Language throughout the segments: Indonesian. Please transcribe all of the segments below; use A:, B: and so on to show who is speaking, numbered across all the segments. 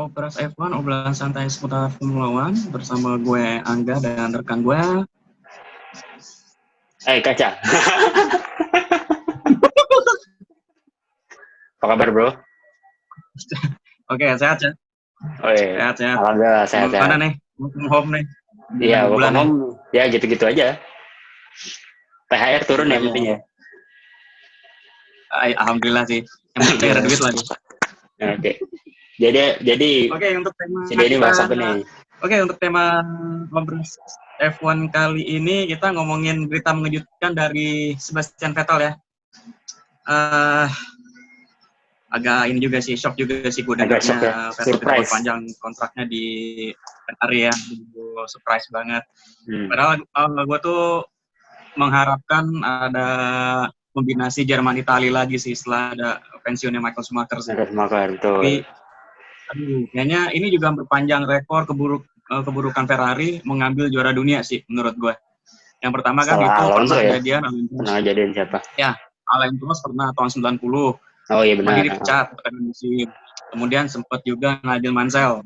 A: Ngobras F1, obrolan santai seputar Formula One bersama gue Angga dan rekan gue.
B: Kaca. Apa kabar, bro?
A: Oke, sehat ya?
B: Oh iya.
A: Sehat.
B: Alhamdulillah sehat.
A: Gimana nih? Work home nih?
B: Iya, work from home. Ya gitu-gitu aja. THR turun ya mungkin ya.
A: Alhamdulillah sih. Yang penting ada duit lagi.
B: Oke. Jadi
A: Oke, untuk tema
B: ini bahas apa nih?
A: Oke, untuk tema Ngobras F1 kali ini kita ngomongin berita mengejutkan dari Sebastian Vettel ya. Agak ini juga sih, shock juga sih gue dengarnya Vettel tidak berpanjang kontraknya di Ferrari ya. Surprise banget. Padahal gue tuh mengharapkan ada kombinasi Jerman-Itali lagi sih setelah ada pensiunnya Michael Schumacher sih. Tapi kayaknya ini juga berpanjang rekor keburukan Ferrari mengambil juara dunia sih menurut gue. Yang pertama kan itu
B: pernah kejadian siapa?
A: Ya, Alain Prost pernah tahun 90.
B: Oh iya benar.
A: Dia dipecat kemudian sempat juga Nigel Mansell.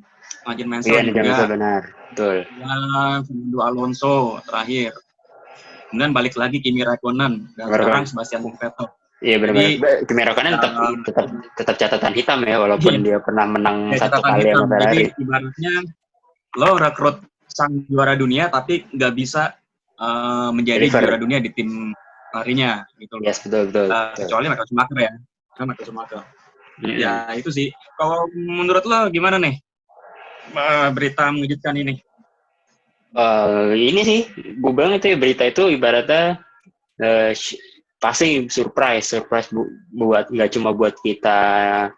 B: Iya, juga benar. Betul.
A: Dan Fernando Alonso terakhir. Kemudian balik lagi Kimi Raikkonen dan sekarang Sebastian Vettel.
B: Iya benar-benar. Kimi Raikkonen tetap catatan hitam ya walaupun dia pernah menang satu kali sama Ferrari.
A: Jadi ibaratnya lo rekrut sang juara dunia tapi nggak bisa menjadi juara dunia di tim larinya gitu loh.
B: Yes, betul.
A: Kecuali Michael Schumacher ya. Ya itu sih. Kalau menurut lo gimana nih berita mengejutkan ini?
B: Ini sih, gue bilang itu ya, berita itu ibaratnya pasti surprise buat nggak cuma buat kita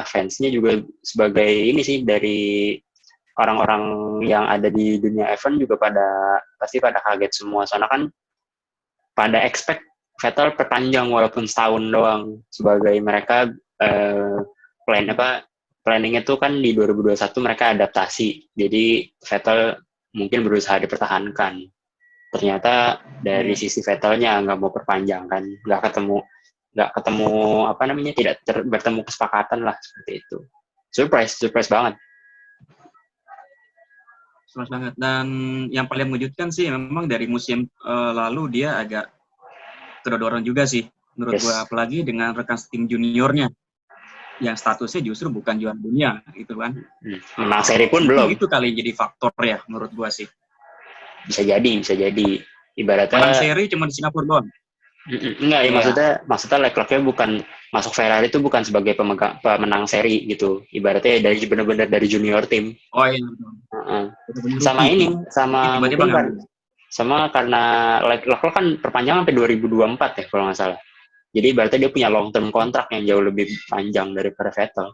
B: fansnya juga sebagai ini sih dari orang-orang yang ada di dunia F1 juga pasti pada kaget semua soalnya kan pada expect Vettel perpanjang walaupun setahun doang sebagai mereka planning itu kan di 2021 mereka adaptasi jadi Vettel mungkin berusaha dipertahankan ternyata dari sisi Vettelnya nggak mau perpanjang kan nggak ketemu tidak bertemu kesepakatan lah seperti itu surprise banget
A: dan yang paling mengejutkan sih memang dari musim lalu dia agak kedodoran juga sih menurut gue apalagi dengan rekan tim juniornya yang statusnya justru bukan juara dunia gitu kan
B: menang seri pun belum
A: itu kali jadi faktor ya menurut gue sih
B: bisa jadi ibaratnya
A: menang seri cuma di Singapura doang
B: enggak ya maksudnya Leclerc-nya bukan masuk Ferrari itu bukan sebagai pemenang seri gitu ibaratnya dari benar-benar dari junior tim sama mungkin kan sama karena Leclerc kan perpanjang sampai 2024 ya kalau nggak salah. Jadi berarti dia punya long term kontrak yang jauh lebih panjang daripada Vettel.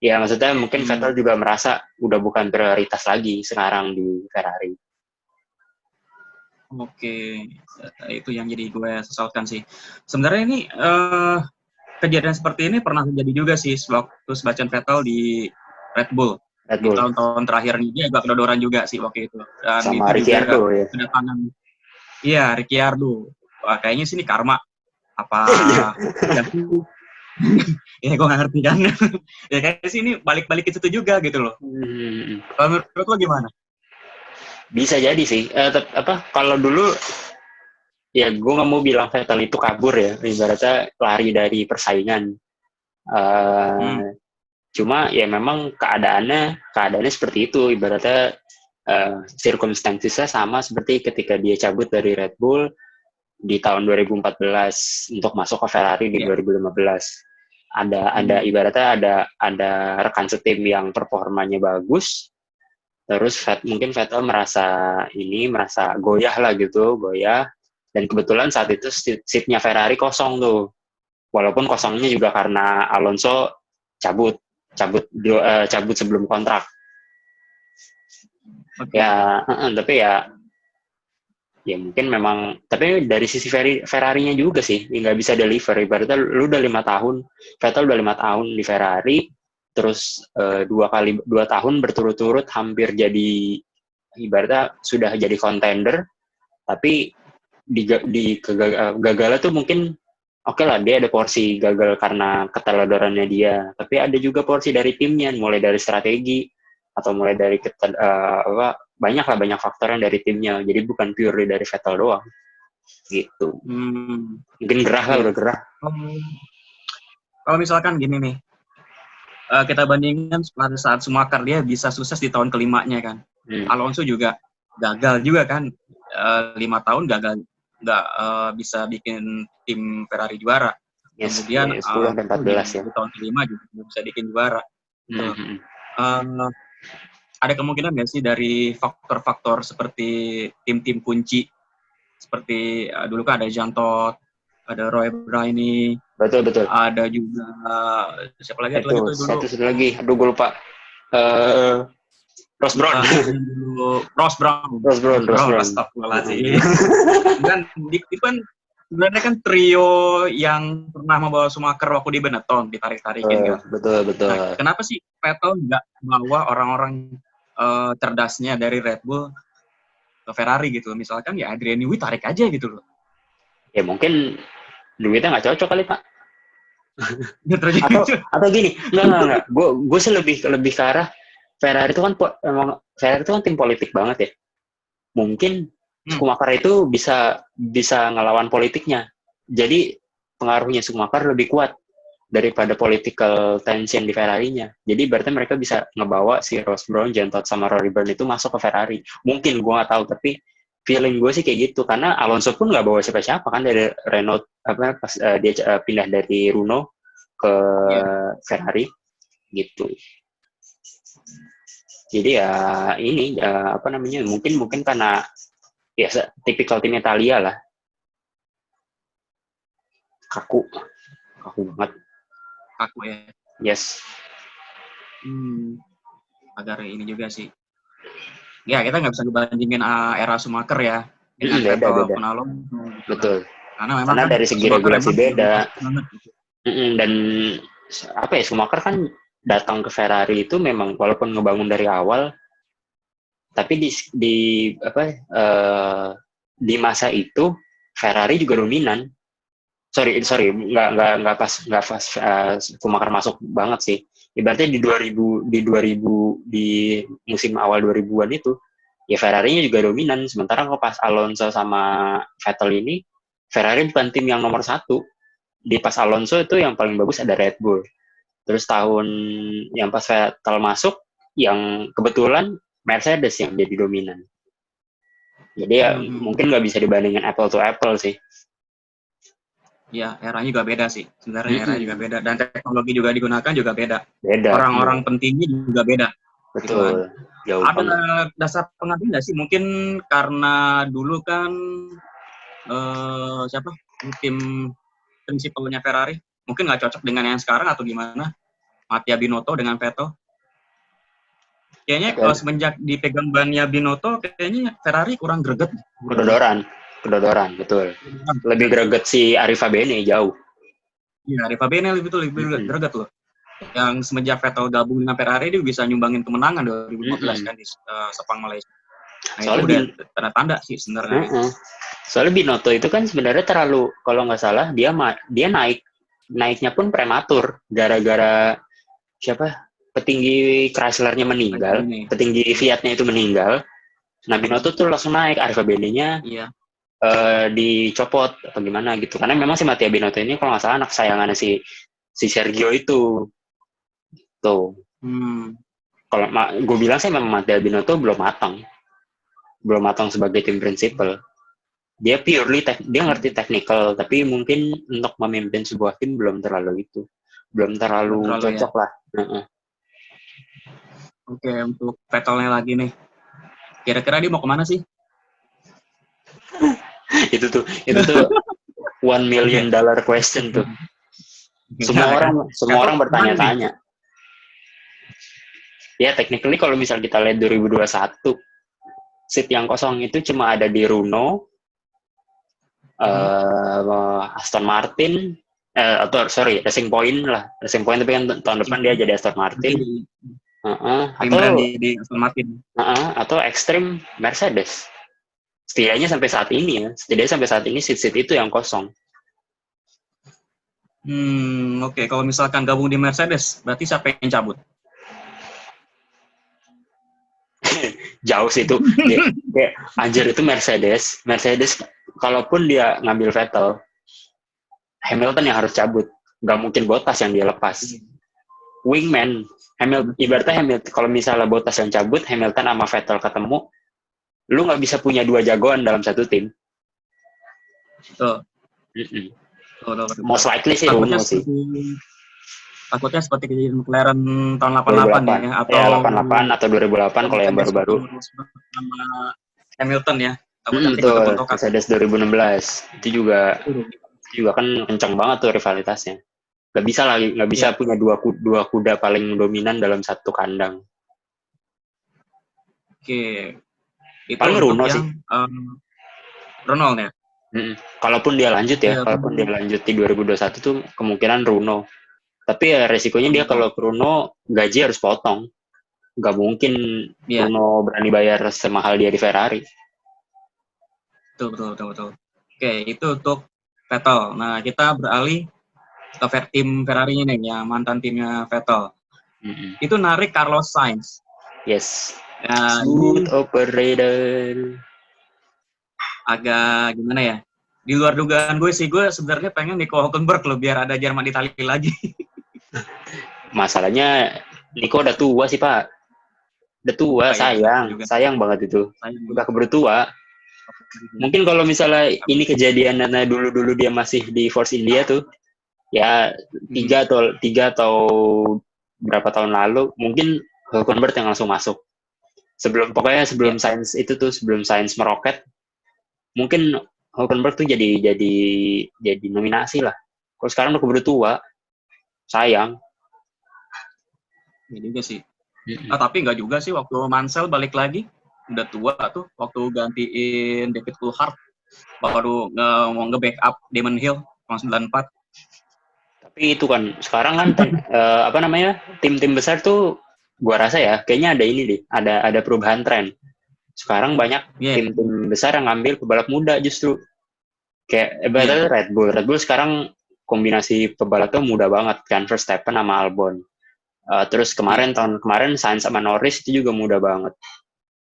B: Ya maksudnya mungkin Vettel juga merasa udah bukan prioritas lagi sekarang di Ferrari.
A: Oke, itu yang jadi gue sesalkan sih. Sebenarnya ini kejadian seperti ini pernah terjadi juga sih waktu Sebastian Vettel di Red Bull. Di tahun-tahun terakhir ini dia agak kedodoran juga sih waktu itu. Dan
B: sama
A: itu
B: Ricciardo ya.
A: Kedatangan. Iya, Ricciardo. Wah, kayaknya sih ini karma. Apa? Ya gue nggak ngerti kan. Ya kayaknya sih ini balik-balik ke situ juga gitu loh. Kalau menurut lo gimana?
B: Bisa jadi sih. Kalau dulu ya gue nggak mau bilang Vettel itu kabur ya. Ibaratnya lari dari persaingan. Cuma ya memang keadaannya seperti itu ibaratnya circumstances-nya sama seperti ketika dia cabut dari Red Bull di tahun 2014 untuk masuk ke Ferrari di 2015 ada ibaratnya ada rekan setim yang performanya bagus terus mungkin Vettel merasa goyah dan kebetulan saat itu seatnya Ferrari kosong tuh walaupun kosongnya juga karena Alonso cabut sebelum kontrak. Tapi ya mungkin memang tapi dari sisi Ferrari-nya juga sih nggak bisa deliver ibaratnya lu udah 5 tahun Vettel udah 5 tahun di Ferrari terus 2 tahun berturut-turut hampir jadi ibaratnya sudah jadi contender tapi gagalnya tuh mungkin oke lah dia ada porsi gagal karena keteledorannya dia, tapi ada juga porsi dari timnya, mulai dari strategi atau mulai dari banyak faktor yang dari timnya, jadi bukan purely dari Vettel doang gitu. Mungkin gerah lah, udah gerah.
A: Kalau misalkan gini nih, kita bandingkan pada saat Schumacher dia bisa sukses di tahun kelimanya kan, Alonso juga gagal juga kan, 5 tahun gagal, nggak bisa bikin tim Ferrari juara.
B: Yes,
A: Kemudian
B: 10 dan 14 ya.
A: Di tahun kelima juga bisa bikin juara. Ada kemungkinan nggak sih dari faktor-faktor seperti tim-tim kunci, seperti dulu kan ada Jean Todt, ada Roy Braini,
B: betul,
A: ada juga siapa lagi?
B: Satu lagi, aduh gue lupa. Ross Brown.
A: Astagfirullahaladzim. Dan itu kan sebenarnya kan trio yang pernah membawa Schumacher waktu di Benetton, ditarik-tarikin kan.
B: Betul.
A: Nah, kenapa sih Vettel nggak bawa orang-orang cerdasnya dari Red Bull ke Ferrari gitu? Misalkan ya Adrian Newey tarik aja gitu loh.
B: Ya mungkin duitnya nggak cocok kali, Pak. atau gini, enggak. Gue sih lebih ke arah Ferrari itu kan tim politik banget ya. Mungkin Schumacher itu bisa ngelawan politiknya. Jadi pengaruhnya Schumacher lebih kuat daripada political tension di Ferrari-nya. Jadi berarti mereka bisa ngebawa si Ross Brown, Jean Todt sama Rory Byrne itu masuk ke Ferrari. Mungkin gue nggak tahu, tapi feeling gue sih kayak gitu. Karena Alonso pun nggak bawa siapa-siapa kan dari Renault, pas dia pindah dari Renault ke Ferrari gitu. Jadi ya ini mungkin karena biasa tipikal tim Italia lah, kaku banget.
A: Kaku ya.
B: Yes.
A: Agar ini juga sih. Ya kita nggak bisa dibandingin era Schumacher ya.
B: Beda. Betul. Karena dari segi regulasi beda. Dan Schumacher kan datang ke Ferrari itu memang walaupun ngebangun dari awal, tapi di masa itu Ferrari juga dominan. Sorry, nggak pas Schumacher masuk banget sih. Ibaratnya di 2000 di musim awal 2000-an itu ya Ferrari-nya juga dominan. Sementara kalau pas Alonso sama Vettel ini, Ferrari bukan tim yang nomor 1. Di pas Alonso itu yang paling bagus ada Red Bull. Terus tahun yang pas Vettel masuk, yang kebetulan Mercedes yang jadi dominan. Jadi ya mungkin nggak bisa dibandingin apple to apple sih.
A: Ya, eranya juga beda sih. Sebenarnya era juga beda. Dan teknologi juga digunakan juga beda. Orang-orang pentingnya juga beda.
B: Betul.
A: Gitu kan. Ada dasar pengertian nggak sih? Mungkin karena dulu kan tim prinsipalnya Ferrari mungkin nggak cocok dengan yang sekarang atau gimana? Mattia Binotto dengan Vettel. Kayaknya kalau semenjak dipegang bannya Binotto, kayaknya Ferrari kurang greget.
B: Kedodoran, betul. Lebih greget si Arriva Bene jauh.
A: Iya, Arriva Bene lebih greget loh. Yang semenjak Vettel gabung dengan Ferrari, dia bisa nyumbangin kemenangan 2015 kan di Sepang Malaysia. Nah, soalnya itu udah tanda-tanda sih sebenarnya.
B: Soalnya Binotto itu kan sebenarnya terlalu, kalau nggak salah, dia naiknya pun prematur. Gara-gara petinggi Chrysler-nya meninggal, petinggi Fiat-nya itu meninggal. Nah, Binotto tuh langsung naik, Arriva Bene-nya dicopot atau gimana gitu. Karena memang si Mattia Binotto ini kalau nggak salah anak sayangannya si Sergio itu. Tuh. Kalau gue bilang sih memang Mattia Binotto belum matang sebagai tim prinsipal. Dia purely dia ngerti technical, tapi mungkin untuk memimpin sebuah tim belum terlalu cocok lah.
A: Oke, untuk Vettelnya lagi nih. Kira-kira dia mau kemana sih?
B: itu tuh $1 million question tuh. Semua orang bertanya-tanya. Ya, technically kalau misal kita lihat 2021, seat yang kosong itu cuma ada di Renault, Aston Martin, Racing Point lah. Racing Point tapi kan tahun depan dia jadi Aston Martin. Atau
A: di Aston Martin.
B: Atau Extreme Mercedes. Setidaknya sampai saat ini seat itu yang kosong.
A: Oke. Kalau misalkan gabung di Mercedes, berarti siapa yang cabut?
B: Jauh sih itu. Kayak anjir itu Mercedes kalaupun dia ngambil Vettel, Hamilton yang harus cabut. Nggak mungkin Bottas yang dia lepas. Wingman, ibaratnya Hamilton, kalau misalnya Bottas yang cabut, Hamilton sama Vettel ketemu, lu nggak bisa punya 2 jagoan dalam satu tim.
A: Betul.
B: Most likely sih Runo sih.
A: Takutnya seperti kejadian McLaren tahun 88 ya, atau
B: ya 88 atau 2008 kalau yang baru-baru.
A: Sama Hamilton ya. Takutnya
B: Betul, Mercedes 2016 itu juga kan kencang banget tuh rivalitasnya. Nggak bisa punya dua kuda paling dominan dalam satu kandang.
A: Oke. Itu
B: paling Runo sih.
A: Ronald ya.
B: Kalaupun dia lanjut kalaupun dia lanjut di 2021 tuh kemungkinan Runo. Tapi ya resikonya dia kalau Runo gaji harus potong. Nggak mungkin Runo berani bayar semahal dia di Ferrari.
A: Betul. Oke, itu untuk Vettel. Nah, kita beralih ke tim Ferrari-nya nih, yang mantan timnya Vettel. Itu narik Carlos Sainz.
B: Yes. Smooth operator.
A: Agak gimana ya? Di luar dugaan gue sih, gue sebenarnya pengen Nico Hülkenberg loh, biar ada Jerman Itali lagi.
B: Masalahnya Nico udah tua sih, Pak. Udah tua, sayang banget itu. Udah keburu tua. Mungkin kalau misalnya ini kejadian karena dulu dia masih di Force India tuh, ya 3 atau berapa tahun lalu, mungkin Hülkenberg yang langsung masuk. Sebelum Sainz meroket, mungkin Hülkenberg tuh jadi nominasi lah. Kalau sekarang udah keburu tua, sayang.
A: Ya juga sih. Tapi nggak juga sih, waktu Mansell balik lagi udah tua tuh, waktu gantiin David Coulthard baru mau nge-backup Damon Hill tahun 94.
B: Tapi itu kan sekarang kan tim-tim besar tuh gua rasa ya kayaknya ada perubahan tren. Sekarang banyak tim-tim besar yang ngambil pebalap muda justru. Kayak Red Bull sekarang kombinasi pebalapnya muda banget kan, Verstappen sama Albon. Terus tahun kemarin Sainz sama Norris itu juga muda banget.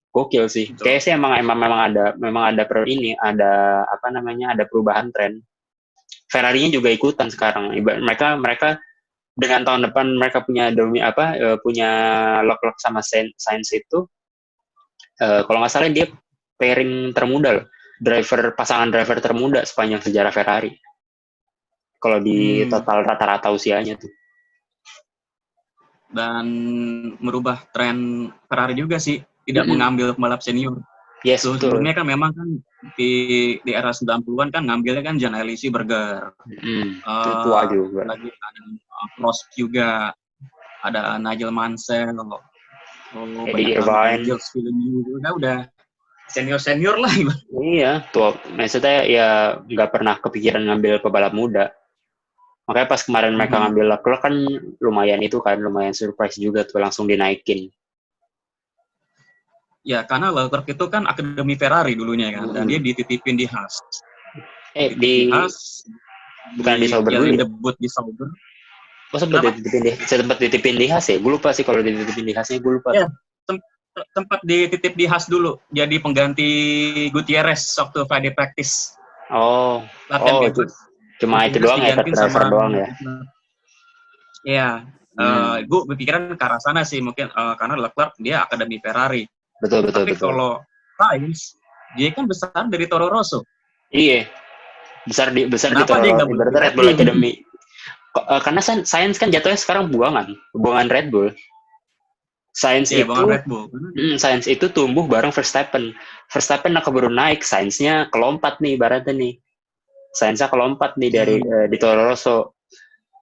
B: Gokil sih. Kayaknya sih memang ada perubahan tren. Ferrari-nya juga ikutan sekarang. Mereka dengan tahun depan mereka punya lock sama Sainz itu. Kalau nggak salah dia pairing termuda loh. Pasangan driver termuda sepanjang sejarah Ferrari. Kalau di total rata-rata usianya tuh.
A: Dan merubah tren Ferrari juga sih, tidak mengambil pembalap senior.
B: Yes, betul.
A: Sebelumnya kan memang kan di era 90-an kan ngambilnya kan Jan Alesi Berger.
B: Tua juga.
A: Lagi ada Prost juga, ada Nigel Mansell,
B: Eddie Irvine.
A: Udah senior lah.
B: Iya, tua. Maksudnya ya nggak pernah kepikiran ngambil pebalap muda. Makanya pas kemarin mereka ngambil Leclerc kan lumayan surprise juga tuh, langsung dinaikin.
A: Ya, karena Leclerc itu kan akademi Ferrari dulunya kan, dan dia dititipin di Haas.
B: Di Haas, bukan di Sauber dulu.
A: Dia debut di Sauber.
B: Sempat dititipin di Haas ya? Gue lupa sih kalau dititipin di Haasnya, gue lupa.
A: Ya, tempat dititip di Haas dulu, jadi pengganti Gutierrez waktu Friday practice. Latihan
B: itu. Cuma itu doang ya, driver doang ya.
A: Iya, gue berpikiran ke arah sana sih, mungkin karena Leclerc dia akademi Ferrari.
B: Betul.
A: Tapi kalau Sainz, dia kan besar dari Toro Rosso.
B: Iya, besar di Toro Rosso, berarti Red Bull Academy. Karena Sainz kan jatuhnya sekarang buangan Red Bull. Sainz itu tumbuh bareng Verstappen. Verstappen keburu naik, Sainz-nya kelompat nih ibaratnya nih. Sainz-nya kelompat nih di Toro Rosso.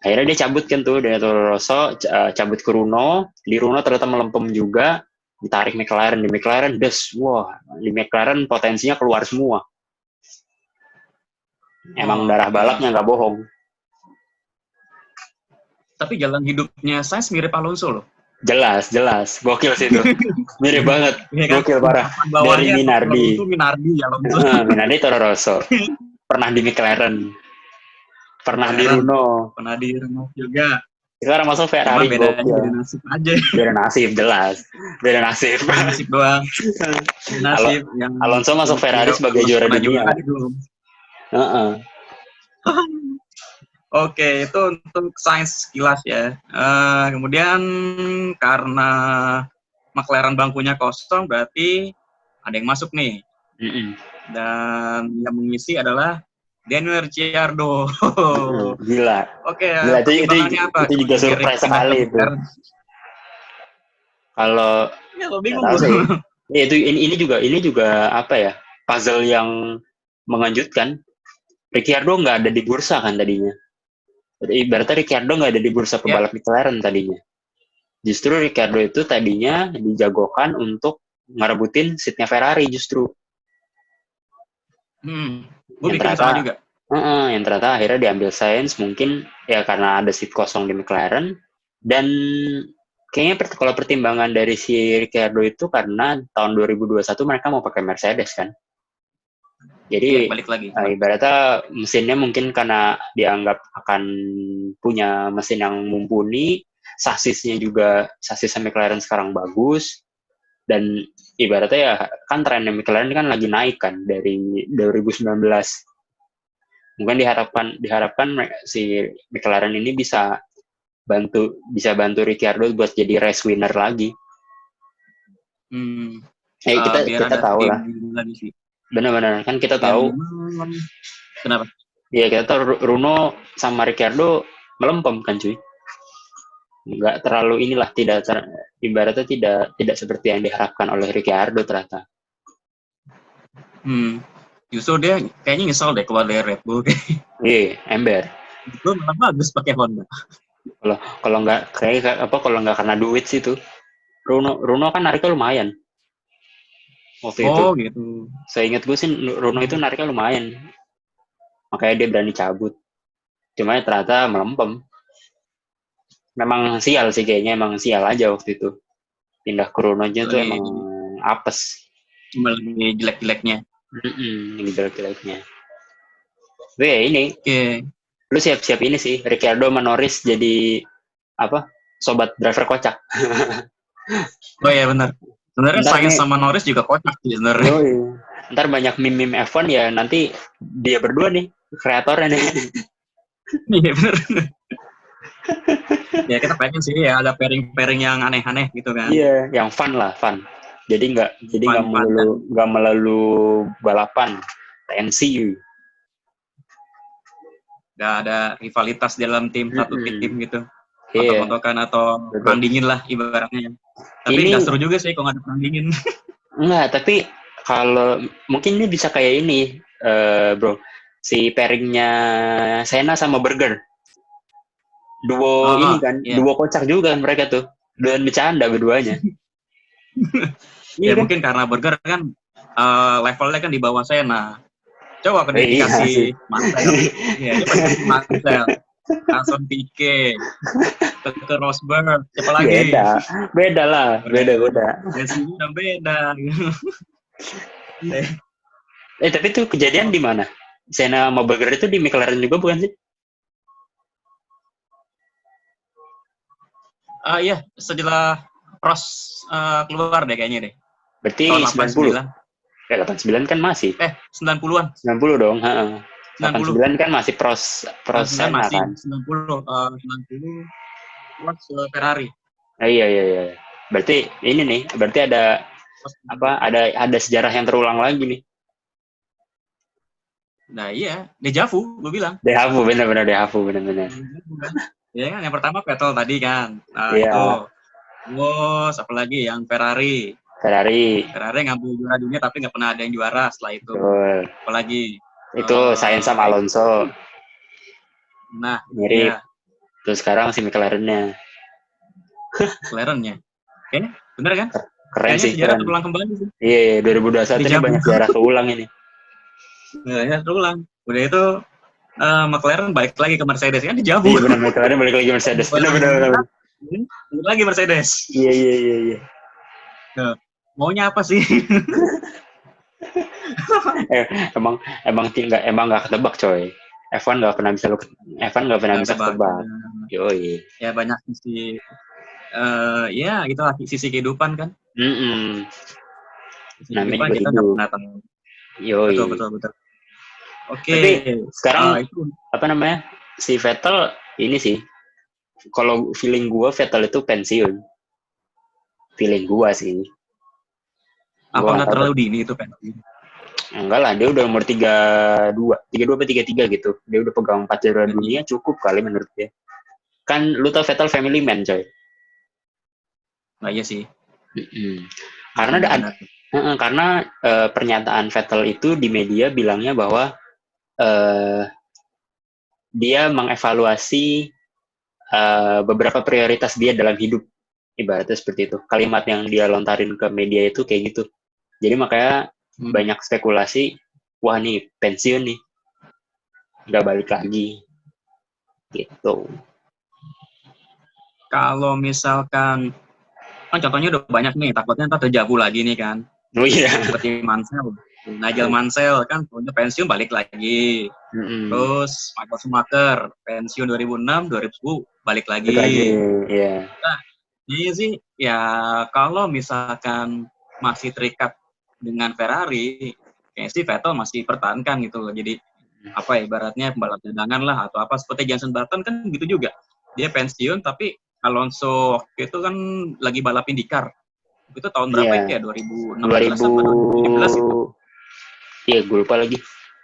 B: Akhirnya dia cabut kan tuh dari Toro Rosso, cabut ke Runo. Di Runo ternyata melempem juga, ditarik McLaren. Di McLaren, di McLaren potensinya keluar semua. Emang darah balapnya nggak bohong.
A: Tapi jalan hidupnya Sainz mirip Alonso loh.
B: Jelas. Gokil sih itu. Mirip banget. Gokil parah. Dari Minardi.
A: Minardi
B: Toro Rosso. Pernah di McLaren. Pernah di Renault.
A: Pernah di Renault juga.
B: Sekarang masuk Ferrari.
A: Beda nasib aja.
B: Beda nasib, jelas. Beda nasib.
A: Beda nasib doang. Nasib yang
B: Alonso masuk Ferrari sebagai juara dunia.
A: Oke, itu untuk sains sekilas ya. Kemudian karena McLaren bangkunya kosong, berarti ada yang masuk nih. Dan yang mengisi adalah Daniel Ricciardo.
B: Gila.
A: Oke,
B: gila, itu juga surprise sekali itu. Kalau
A: bingung
B: ya, ini juga apa ya, puzzle yang mengejutkan. Ricciardo nggak ada di bursa kan tadinya. Ibaratnya Ricciardo nggak ada di bursa pebalap McLaren tadinya. Justru Ricciardo itu tadinya dijagokan untuk ngerebutin seatnya Ferrari justru.
A: Gue bikin sama juga.
B: Yang ternyata akhirnya diambil Sainz, mungkin ya karena ada seat kosong di McLaren. Dan kayaknya kalau pertimbangan dari si Ricciardo itu karena tahun 2021 mereka mau pakai Mercedes kan. Jadi
A: balik lagi.
B: Ibaratnya mesinnya mungkin karena dianggap akan punya mesin yang mumpuni, sasisnya McLaren sekarang bagus, dan ibaratnya ya kan trennya McLaren kan lagi naik kan dari 2019. Mungkin diharapkan si McLaren ini bisa bantu Ricciardo buat jadi race winner lagi. Kita tahu lah. Benar-benar kan kita tahu.
A: Kenapa?
B: Iya, kita tahu Runo sama Ricciardo melempem kan cuy. Nggak terlalu ibaratnya tidak seperti yang diharapkan oleh Ricciardo ternyata.
A: Justru dia kayaknya nyesal deh keluar dari Red Bull.
B: Iya, ember.
A: Itu malah bagus pakai Honda.
B: Kalau nggak karena duit sih tuh. Runo kan nariknya lumayan. Waktu itu.
A: Gitu.
B: Saya ingat gue sih Runo itu nariknya lumayan. Makanya dia berani cabut. Cuma ternyata melempem. Memang sial sih kayaknya, emang sial aja waktu itu. Pindah ke Runo aja tuh emang apes.
A: Cuma lagi jelek-jeleknya.
B: Jelek-jeleknya. Tapi ya ini. Lu siap-siap ini sih. Ricciardo sama Norris jadi sobat driver kocak.
A: Oh iya benar. Sebenarnya Sainz sama Norris juga kocak sih sebenarnya.
B: Ntar banyak meme F1 ya, nanti dia berdua nih kreatornya nih.
A: Iya benar. Ya kita pengen sih ya ada pairing yang aneh-aneh gitu kan.
B: Iya, yang fun. Jadi nggak melulu balapan, TNC.
A: Nggak ada rivalitas dalam tim satu tim gitu. Kontok-kontokan atau perang dingin lah ibaratnya. Tapi nggak seru juga sih kalau nggak ada perang dingin.
B: Enggak, tapi kalau mungkin ini bisa kayak ini, bro. Si pairingnya Senna sama Berger. Duo ini kan, duo kocak juga mereka tuh. Dan bercanda berduanya.
A: Ya mungkin karena Berger kan levelnya kan di bawah Senna. Coba kan dikasih Marcel. Iya, dia pakai Marcel. Langsung Pique, ke Rosberg, siapa lagi?
B: Beda lah.
A: Ya sih udah beda.
B: Tapi itu kejadian di mana? Senna sama Berger itu di McLaren juga bukan sih?
A: Iya, setelah Prost keluar deh kayaknya deh.
B: Berarti 90. 89 kan masih.
A: 90-an.
B: 90 dong, 89 kan masih Prost Senna kan.
A: 90 Prost Ferrari.
B: Iya. Berarti ini nih, berarti ada sejarah yang terulang lagi nih.
A: Nah iya, deja vu, gue bilang.
B: Deja vu, benar-benar.
A: Ya kan, yang pertama Vettel tadi kan. Itu. Terus apalagi yang Ferrari ngambil juara dunia tapi nggak pernah ada yang juara setelah itu. Betul. Apalagi
B: itu Sainz sama Alonso.
A: Nah,
B: mirip. Terus sekarang si McLaren-nya.
A: Oke, bener kan?
B: Keren sih.
A: Sejarah terulang kembali sih.
B: Iya, 2021 ini banyak sejarah keulang ini.
A: Ya, terulang. Udah itu McLaren balik lagi ke Mercedes kan dijauh.
B: Iya benar, McLaren balik lagi ke Mercedes. Benar.
A: Balik lagi Mercedes.
B: Iya.
A: Nah, maunya apa sih?
B: emang nggak ketebak coy. F1 nggak pernah bisa tebak. Yoi.
A: Ya banyak sisi, ya itu sisi kehidupan kan. Sisi
B: Namanya
A: kehidupan
B: juga
A: kita nggak
B: hidup.
A: pernah tahu.
B: Yoi.
A: Betul. Oke.
B: Tapi sekarang
A: Itu
B: si Vettel ini sih, kalau feeling gue Vettel itu pensiun. Feeling gue sih.
A: apa nggak terlalu dini itu pensiun?
B: Enggak lah, dia udah umur 32 apa 33 gitu. Dia udah pegang 4 juara dunia, cukup kali menurut dia. Kan lu tau Vettel family man, coy.
A: Nah, iya sih.
B: Karena pernyataan Vettel itu di media bilangnya bahwa dia mengevaluasi beberapa prioritas dia dalam hidup. Ibaratnya seperti itu. Kalimat yang dia lontarin ke media itu kayak gitu. Jadi makanya banyak spekulasi, wah nih pensiun nih, nggak balik lagi, gitu.
A: Kalau misalkan, kan contohnya udah banyak nih, takutnya ntar terjabu lagi nih kan.
B: Oh iya.
A: Seperti Nigel Mansell kan punya pensiun balik lagi. Terus Michael Schumacher pensiun 2006, 2010 balik lagi.
B: Yeah.
A: Nah, ini sih ya kalau misalkan masih terikat dengan Ferrari, kayaknya sih Vettel masih pertahankan gitu loh. Jadi apa ya, ibaratnya pembalap cadangan lah atau apa, seperti Jenson Button kan gitu juga. Dia pensiun tapi Alonso waktu itu kan lagi balap IndyCar. Itu tahun berapa ya? 2016 apa 2017 itu?
B: Iya, gue lupa lagi.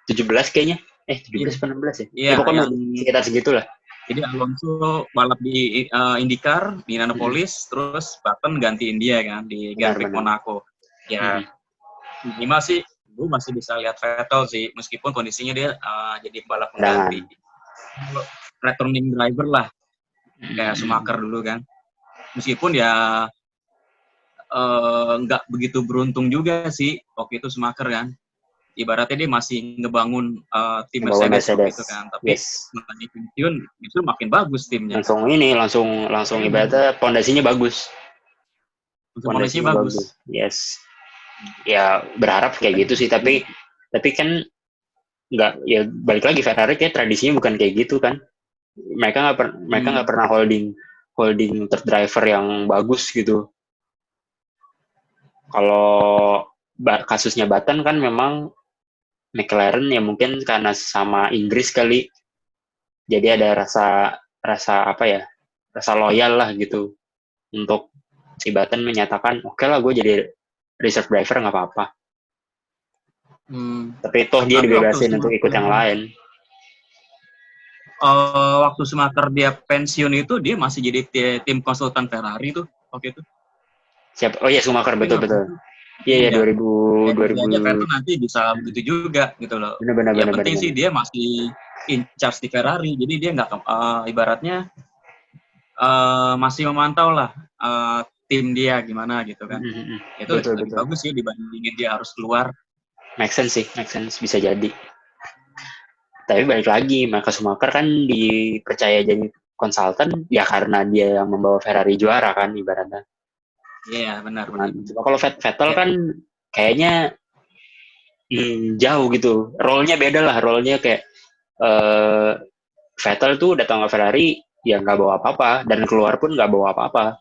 B: 17 kayaknya. 17 atau 16 ya?
A: Iya,
B: pokoknya sekitar segitulah.
A: Jadi Alonso balap di IndyCar di Indianapolis, terus Button gantiin dia kan di Grand Prix Monaco. Ya, ini masih gue masih bisa lihat Vettel sih, meskipun kondisinya dia jadi balap pengganti, returning driver lah, kayak Schumacher dulu kan. Meskipun ya nggak begitu beruntung juga sih waktu itu Schumacher kan. Ibaratnya dia masih ngebangun tim Mercedes waktu itu kan, tapi lagi pensiun itu makin bagus timnya.
B: Langsung ibaratnya pondasinya bagus.
A: Pondasinya bagus.
B: Yes. Ya berharap kayak gitu sih, tapi kan nggak, ya balik lagi Ferrari kayak tradisinya bukan kayak gitu kan. Mereka nggak pernah holding third driver yang bagus gitu. Kalau kasusnya Button kan memang McLaren ya mungkin karena sama Inggris kali, jadi ada rasa apa ya, rasa loyal lah gitu untuk si Button menyatakan oke lah gue jadi reserve driver nggak apa-apa. Tapi toh dia dibebasin untuk ikut yang lain.
A: Waktu Schumacher dia pensiun itu dia masih jadi tim konsultan Ferrari tuh waktu itu.
B: Siapa? Oh iya, Schumacher, betul. Iya, 2000.
A: Vettel nanti bisa begitu juga gitu loh.
B: Benar.
A: Penting sih dia masih in charge di Ferrari, jadi dia nggak ibaratnya masih memantau lah tim dia gimana gitu kan. Itu lebih bagus sih dibandingin dia harus keluar.
B: Make sense, bisa jadi. Tapi balik lagi, Michael Schumacher kan dipercaya jadi konsultan ya karena dia yang membawa Ferrari juara kan ibaratnya.
A: Iya, benar.
B: Kalau Vettel kan kayaknya jauh gitu. Role-nya beda lah, role-nya kayak Vettel tuh datang ke Ferrari ya nggak bawa apa-apa, dan keluar pun nggak bawa apa-apa.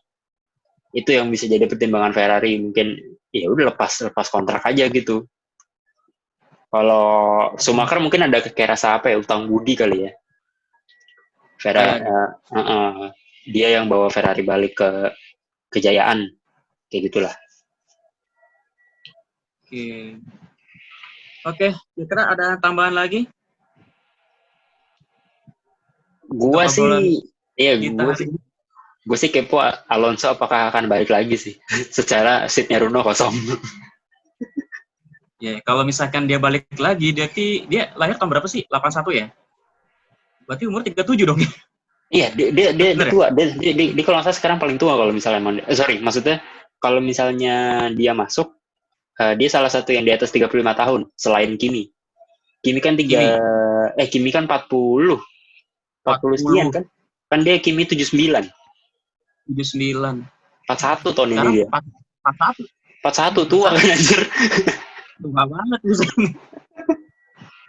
B: Itu yang bisa jadi pertimbangan Ferrari, mungkin ya udah lepas kontrak aja gitu. Kalau Schumacher mungkin ada kayak rasa apa ya, utang budi kali ya. Ferrari, dia yang bawa Ferrari balik ke kejayaan, kayak gitulah.
A: Oke, kira-kira ada tambahan lagi?
B: Gue sih kepo Alonso apakah akan balik lagi sih secara seatnya Runo kosong.
A: Ya, kalau misalkan dia balik lagi, dia lahir tahun berapa sih? 81 ya? Berarti umur 37 dong.
B: Iya, dia tua. Dia kalau nggak salah sekarang paling tua kalau misalnya maksudnya kalau misalnya dia masuk, dia salah satu yang di atas 35 tahun selain Kimi. Kimi kan Kimi kan 40 sekian kan? Kan dia Kimi 79. 41 tahun sekarang ini dia. 41 tua kan anjir.
A: Tua banget misalnya.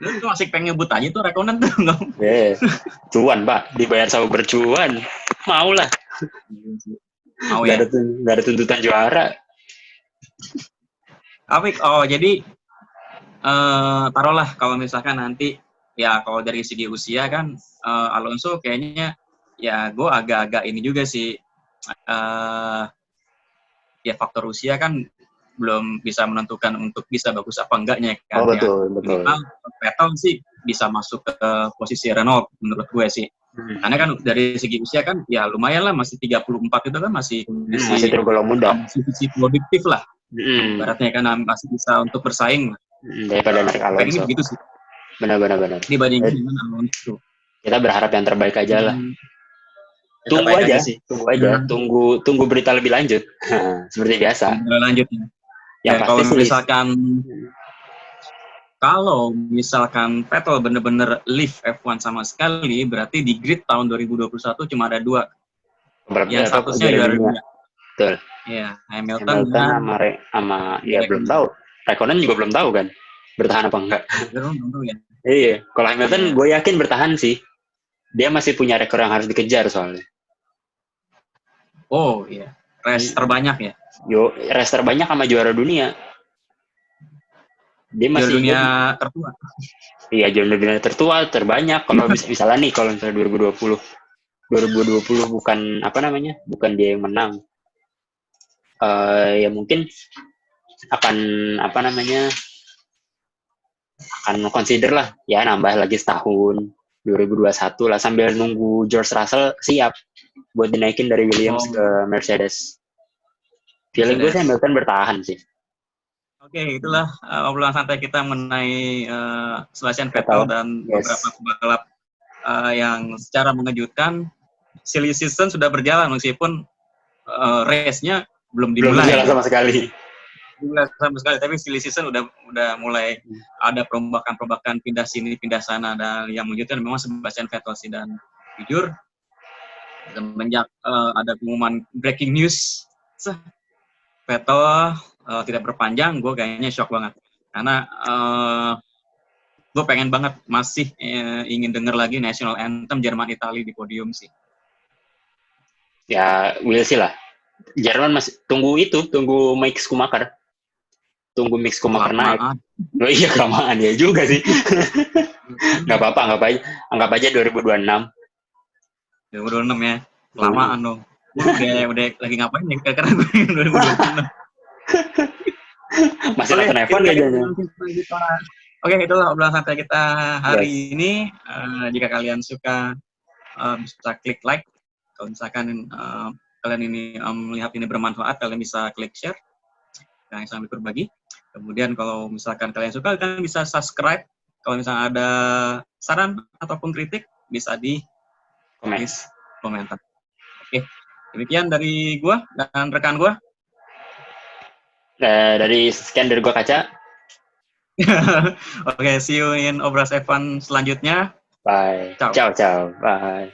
A: Lu tuh masih pengen ngebut aja tuh Raikkonen tuh.
B: Cuan Pak, dibayar sama bercuan. Mau lah.
A: Mau ya?
B: Gak ada tuntutan juara.
A: Tapi, jadi taruhlah kalau misalkan nanti, ya kalau dari segi usia kan, Alonso kayaknya, ya gue agak-agak ini juga sih, ya faktor usia kan belum bisa menentukan untuk bisa bagus apa enggaknya kan.
B: Betul.
A: Minimal Vettel sih bisa masuk ke posisi Renault menurut gue sih. Karena kan dari segi usia kan ya lumayan lah, masih 34 itu kan masih
B: masih tergolong muda.
A: Masih produktif lah. Ibaratnya kan masih bisa untuk bersaing.
B: Daripada naik Alonso.
A: Pengen begitu sih.
B: Benar.
A: Dibandingkan dengan Alonso.
B: Kita berharap yang terbaik aja lah. Tunggu aja. Tunggu berita lebih lanjut. Seperti biasa.
A: Lanjut. Ya, kalau misalkan Vettel bener-bener leave F1 sama sekali, berarti di grid tahun 2021 cuma ada 2. Yang statusnya juara dunia.
B: Betul.
A: Ya, Hamilton
B: sama ya belum tahu. Raikkonen juga belum tahu kan bertahan apa enggak.
A: Belum tahu ya.
B: Iya, kalau Hamilton gue yakin bertahan sih. Dia masih punya rekor yang harus dikejar soalnya.
A: Oh iya, race terbanyak ya.
B: Race terbanyak sama juara dunia. Dia masih
A: juara dunia tertua.
B: Iya, juara dunia tertua terbanyak. Kalau misalnya nih, kalau misalnya 2020 bukan dia yang menang. Ya mungkin akan akan consider lah, ya nambah lagi setahun 2021 lah sambil nunggu George Russell siap buat dinaikin dari Williams ke Mercedes. Feeling gue sih Hamilton bertahan sih.
A: Oke, itulah obrolan santai kita mengenai Sebastian Vettel dan beberapa pembalap yang secara mengejutkan. Silly season sudah berjalan meskipun race-nya belum dimulai.
B: Belum berjalan sama sekali.
A: Tapi silly season udah mulai ada perombakan pindah sini pindah sana, dan yang mengejutkan memang Sebastian Vettel sih. Dan jujur semenjak ada pengumuman breaking news Vettel tidak berpanjang, gue kayaknya shock banget karena gue pengen banget masih ingin denger lagi national anthem Jerman Italia di podium sih.
B: Ya, will sih lah. Jerman masih tunggu Mick Schumacher. Tunggu Mick Schumacher naik. Oh iya, kelamaan ya juga sih. Nggak apa-apa, anggap aja 2026.
A: 2026 ya, kelamaan dong. Udah lagi ngapain ya karena gue 2026.
B: Masih nonton F1 kayaknya.
A: Oke, itulah obrolan santai kita hari ini. Jika kalian suka bisa klik like. Kalau misalkan kalian ini melihat ini bermanfaat, kalian bisa klik share. Yang sambil berbagi. Kemudian kalau misalkan kalian suka, kalian bisa subscribe. Kalau misalkan ada saran ataupun kritik, bisa di komentar. Oke, demikian dari gua dan rekan gua.
B: Dari sekian dari gua Kaca.
A: Oke, see you in Obras F1 selanjutnya.
B: Bye. Ciao. Bye.